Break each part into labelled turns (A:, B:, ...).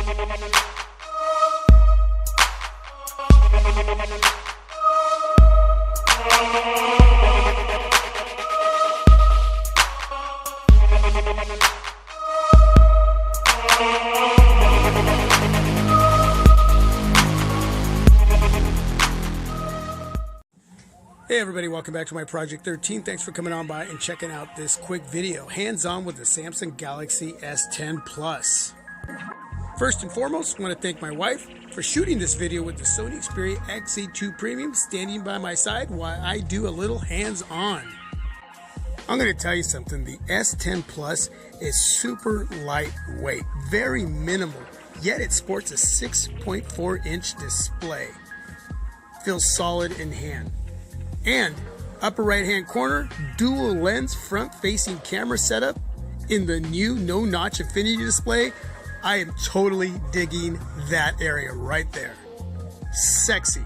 A: Hey everybody, welcome back to my Project 13. Thanks for coming on by and checking out this quick video, hands-on with the Samsung Galaxy S10 Plus. First and foremost, I want to thank my wife for shooting this video with the Sony Xperia XZ2 Premium standing by my side while I do a little hands-on. I'm going to tell you something, the S10 Plus is super lightweight, very minimal, yet it sports a 6.4-inch display. Feels solid in hand. And upper right hand corner, dual lens front facing camera setup in the new no notch infinity display. I am totally digging that area right there. Sexy.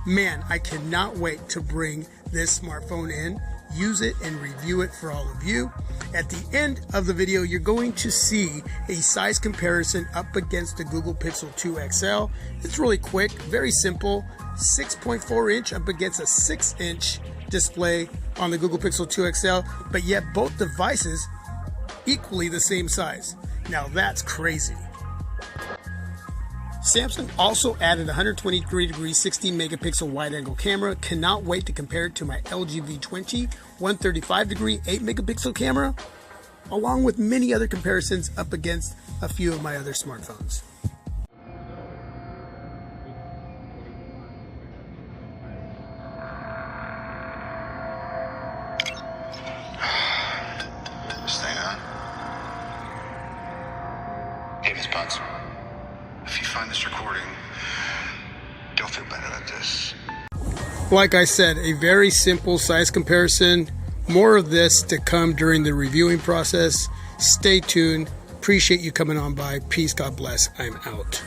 A: Man, I cannot wait to bring this smartphone in, use it and review it for all of you. At the end of the video, you're going to see a size comparison up against the Google Pixel 2 XL. It's really quick, very simple. 6.4 inch up against a 6-inch display on the Google Pixel 2 XL, but yet both devices equally the same size. Now that's crazy. Samsung also added a 123-degree 16-megapixel wide-angle camera. Cannot wait to compare it to my LG V20 135-degree 8-megapixel camera, along with many other comparisons up against a few of my other smartphones.
B: Hey, Ms. Potts, if you find this recording, don't feel better at this.
A: Like I said, a very simple size comparison. More of this to come during the reviewing process. Stay tuned. Appreciate you coming on by. Peace, God bless. I'm out.